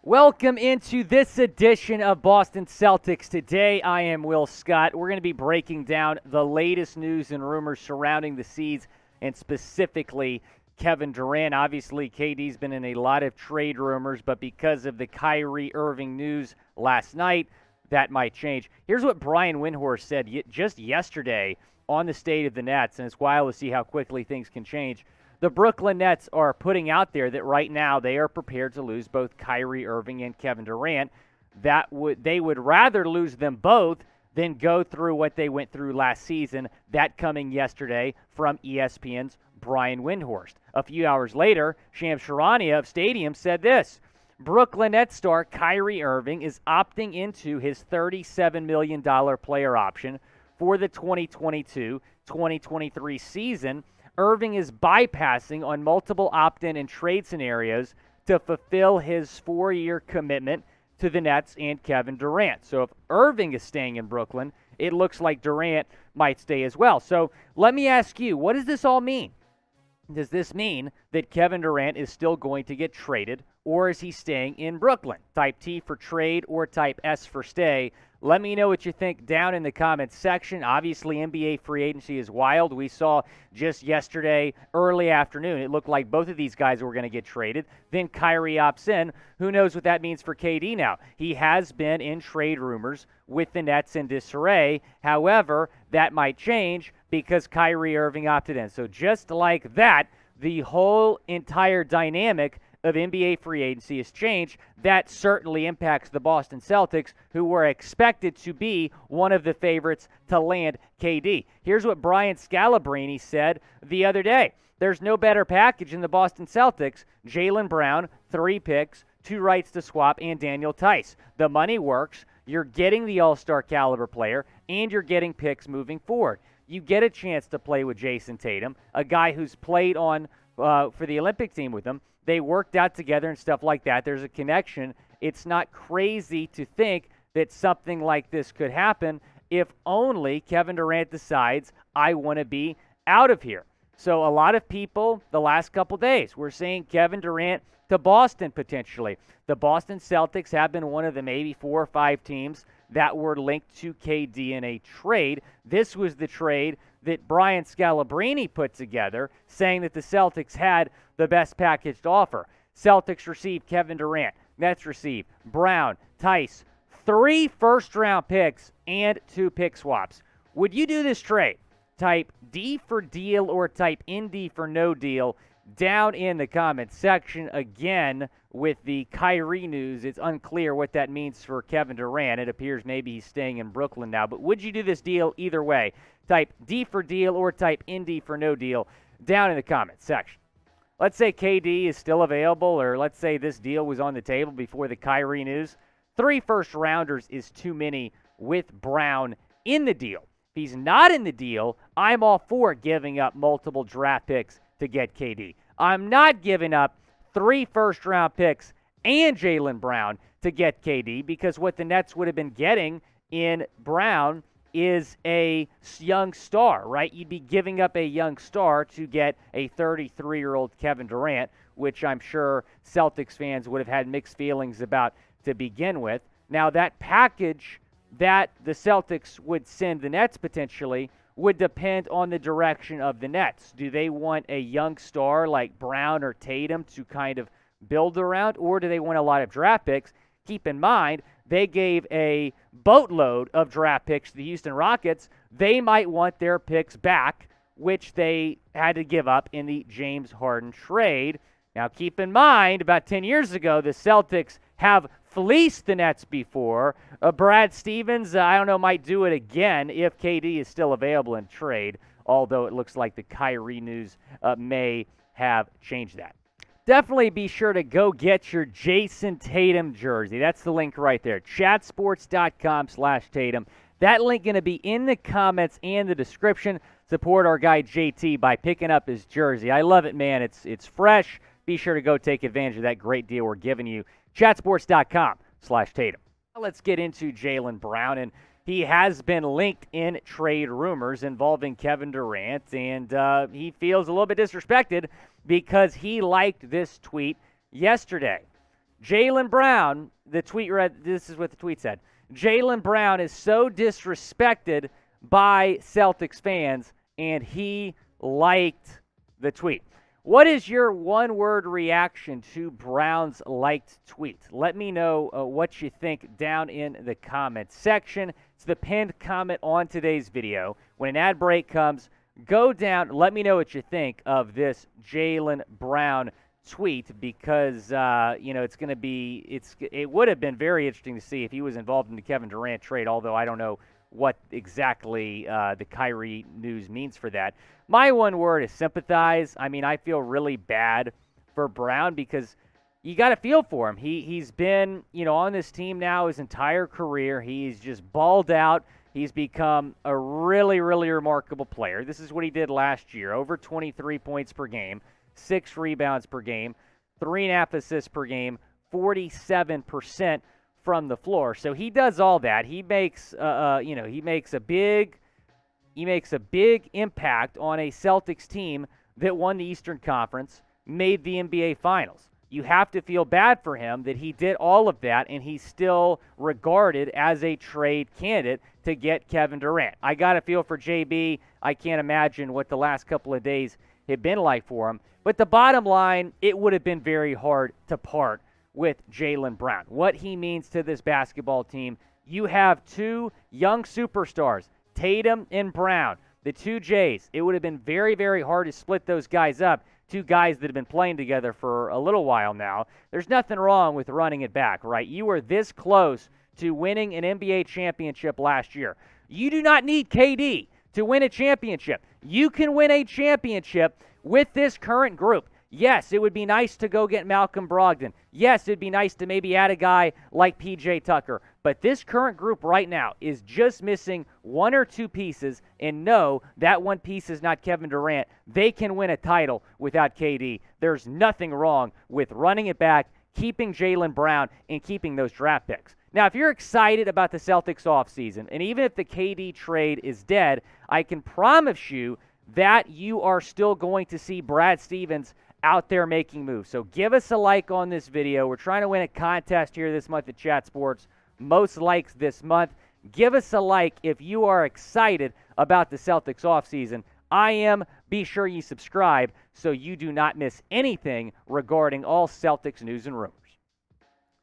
Welcome into this edition of Boston Celtics Today. I am Will Scott. We're going to be breaking down the latest news and rumors surrounding the Seas and specifically Kevin Durant. Obviously, KD's been in a lot of trade rumors, but because of the Kyrie Irving news last night, that might change. Here's what Brian Windhorst said just yesterday on the state of the Nets, and it's wild to see how quickly things can change. The Brooklyn Nets are putting out there that right now they are prepared to lose both Kyrie Irving and Kevin Durant. They would rather lose them both than go through what they went through last season. That coming yesterday from ESPN's Brian Windhorst. A few hours later, Shams Charania of Stadium said this: Brooklyn Nets star Kyrie Irving is opting into his $37 million player option for the 2022-2023 season. Irving is bypassing on multiple opt-in and trade scenarios to fulfill his 4-year commitment to the Nets and Kevin Durant. So if Irving is staying in Brooklyn, it looks like Durant might stay as well. So let me ask you, what does this all mean? Does this mean that Kevin Durant is still going to get traded, or is he staying in Brooklyn? Type T for trade or type S for stay. Let me know what you think down in the comments section. Obviously, NBA free agency is wild. We saw just yesterday, early afternoon, it looked like both of these guys were going to get traded. Then Kyrie opts in. Who knows what that means for KD now? He has been in trade rumors with the Nets in disarray. However, that might change because Kyrie Irving opted in. So just like that, the whole entire dynamic of NBA free agency has changed. That certainly impacts the Boston Celtics, who were expected to be one of the favorites to land KD. Here's what Brian Scalabrine said the other day. There's no better package in the Boston Celtics. Jaylen Brown, 3 picks, 2 rights to swap, and Daniel Tice. The money works. You're getting the all-star caliber player, and you're getting picks moving forward. You get a chance to play with Jason Tatum, a guy who's played on for the Olympic team with him. They worked out together and stuff like that. There's a connection. It's not crazy to think that something like this could happen if only Kevin Durant decides, I want to be out of here. So a lot of people the last couple days were saying Kevin Durant to Boston potentially. The Boston Celtics have been one of the maybe 4 or 5 teams that were linked to KD in a trade. This was the trade that Brian Scalabrine put together, saying that the Celtics had the best package to offer. Celtics received Kevin Durant. Nets received Brown, Tice, 3 first-round picks, and 2 pick swaps. Would you do this trade? Type D for deal or type ND for no deal down in the comments section. Again, with the Kyrie news, it's unclear what that means for Kevin Durant. It appears maybe he's staying in Brooklyn now. But would you do this deal either way? Type D for deal or type ND for no deal down in the comments section. Let's say KD is still available, or let's say this deal was on the table before the Kyrie news. 3 first-rounders is too many with Brown in the deal. If he's not in the deal, I'm all for giving up multiple draft picks to get KD. I'm not giving up 3 first-round picks and Jaylen Brown to get KD, because what the Nets would have been getting in Brown is a young star, right? You'd be giving up a young star to get a 33-year-old Kevin Durant, which I'm sure Celtics fans would have had mixed feelings about to begin with. Now, that package that the Celtics would send the Nets potentially would depend on the direction of the Nets. Do they want a young star like Brown or Tatum to kind of build around, or do they want a lot of draft picks? Keep in mind, they gave a boatload of draft picks to the Houston Rockets. They might want their picks back, which they had to give up in the James Harden trade. Now, keep in mind, about 10 years ago, the Celtics have fleeced the Nets before. Brad Stevens, I don't know, might do it again if KD is still available in trade, although it looks like the Kyrie news may have changed that. Definitely be sure to go get your Jason Tatum jersey. That's the link right there, chatsports.com/Tatum. That link going to be in the comments and the description. Support our guy JT by picking up his jersey. I love it, man. It's fresh. Be sure to go take advantage of that great deal we're giving you. Chatsports.com/Tatum. Let's get into Jaylen Brown, and he has been linked in trade rumors involving Kevin Durant, and he feels a little bit disrespected because he liked this tweet yesterday. Jaylen Brown, the tweet read, this is what the tweet said. Jaylen Brown is so disrespected by Celtics fans, and he liked the tweet. What is your one-word reaction to Brown's liked tweet? Let me know what you think down in the comments section. It's the pinned comment on today's video. When an ad break comes, go down. Let me know what you think of this Jaylen Brown tweet because, it would have been very interesting to see if he was involved in the Kevin Durant trade, although I don't know what exactly the Kyrie news means for that. My one word is sympathize. I mean, I feel really bad for Brown because you got to feel for him. He's been, on this team now his entire career. He's just balled out. He's become a really, really remarkable player. This is what he did last year. Over 23 points per game, 6 rebounds per game, 3.5 assists per game, 47% from the floor. So he does all that. He makes a big impact on a Celtics team that won the Eastern Conference, made the NBA Finals. You have to feel bad for him that he did all of that and he's still regarded as a trade candidate to get Kevin Durant. I got to feel for JB. I can't imagine what the last couple of days have been like for him. But the bottom line, it would have been very hard to part with Jaylen Brown. What he means to this basketball team, you have two young superstars, Tatum and Brown, the two Jays. It would have been very, very hard to split those guys up. Two guys that have been playing together for a little while now. There's nothing wrong with running it back, right? You were this close to winning an NBA championship last year. You do not need KD to win a championship. You can win a championship with this current group. Yes, it would be nice to go get Malcolm Brogdon. Yes, it'd be nice to maybe add a guy like PJ Tucker. But this current group right now is just missing one or two pieces, and no, that one piece is not Kevin Durant. They can win a title without KD. There's nothing wrong with running it back, keeping Jaylen Brown, and keeping those draft picks. Now, if you're excited about the Celtics offseason, and even if the KD trade is dead, I can promise you that you are still going to see Brad Stevens out there making moves. So give us a like on this video. We're trying to win a contest here this month at Chat Sports. Most likes this month. Give us a like if you are excited about the Celtics offseason. I am. Be sure you subscribe so you do not miss anything regarding all Celtics news and rumors.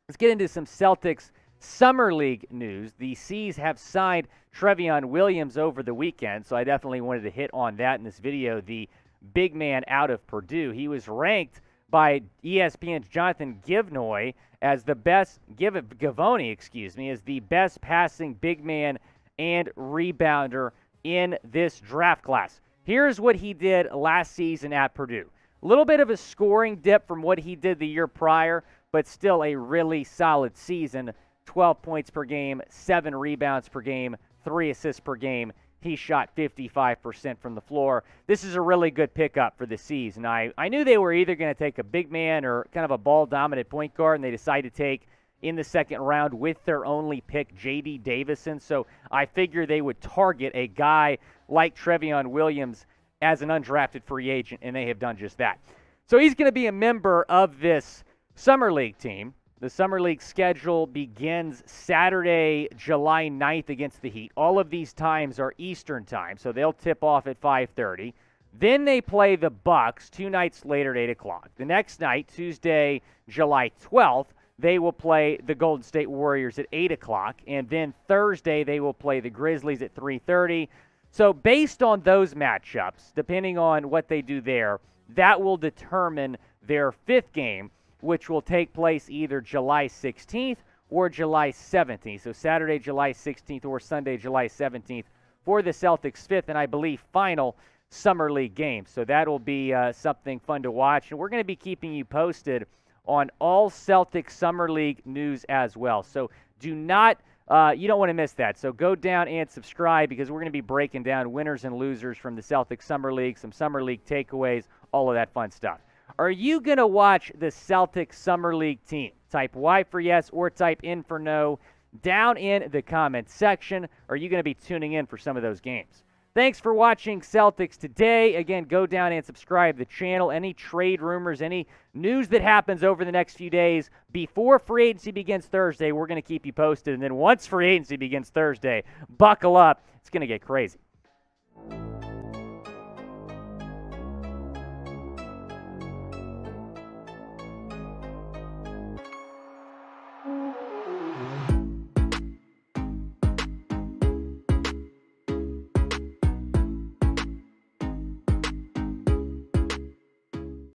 Let's get into some Celtics Summer League news. The C's have signed Trevion Williams over the weekend, so I definitely wanted to hit on that in this video. The big man out of Purdue. He was ranked by ESPN's Jonathan Givony as the best, Givony, as the best passing big man and rebounder in this draft class. Here's what he did last season at Purdue. A little bit of a scoring dip from what he did the year prior, but still a really solid season. 12 points per game, 7 rebounds per game, 3 assists per game. He shot 55% from the floor. This is a really good pickup for the C's. And I knew they were either going to take a big man or kind of a ball-dominant point guard, and they decided to take, in the second round with their only pick, J.D. Davison. So I figured they would target a guy like Trevion Williams as an undrafted free agent, and they have done just that. So he's going to be a member of this Summer League team. The Summer League schedule begins Saturday, July 9th against the Heat. All of these times are Eastern time, so they'll tip off at 5:30. Then they play the Bucks 2 nights later at 8 o'clock. The next night, Tuesday, July 12th, they will play the Golden State Warriors at 8 o'clock. And then Thursday, they will play the Grizzlies at 3:30. So based on those matchups, depending on what they do there, that will determine their 5th game, which will take place either July 16th or July 17th. So Saturday, July 16th or Sunday, July 17th for the Celtics' 5th and I believe final Summer League game. So that'll be something fun to watch. And we're going to be keeping you posted on all Celtics Summer League news as well. So do not, you don't want to miss that. So go down and subscribe because we're going to be breaking down winners and losers from the Celtics Summer League, some Summer League takeaways, all of that fun stuff. Are you going to watch the Celtics Summer League team? Type Y for yes or type in for no down in the comments section. Are you going to be tuning in for some of those games? Thanks for watching Celtics Today. Again, go down and subscribe to the channel. Any trade rumors, any news that happens over the next few days before free agency begins Thursday, we're going to keep you posted. And then once free agency begins Thursday, buckle up. It's going to get crazy.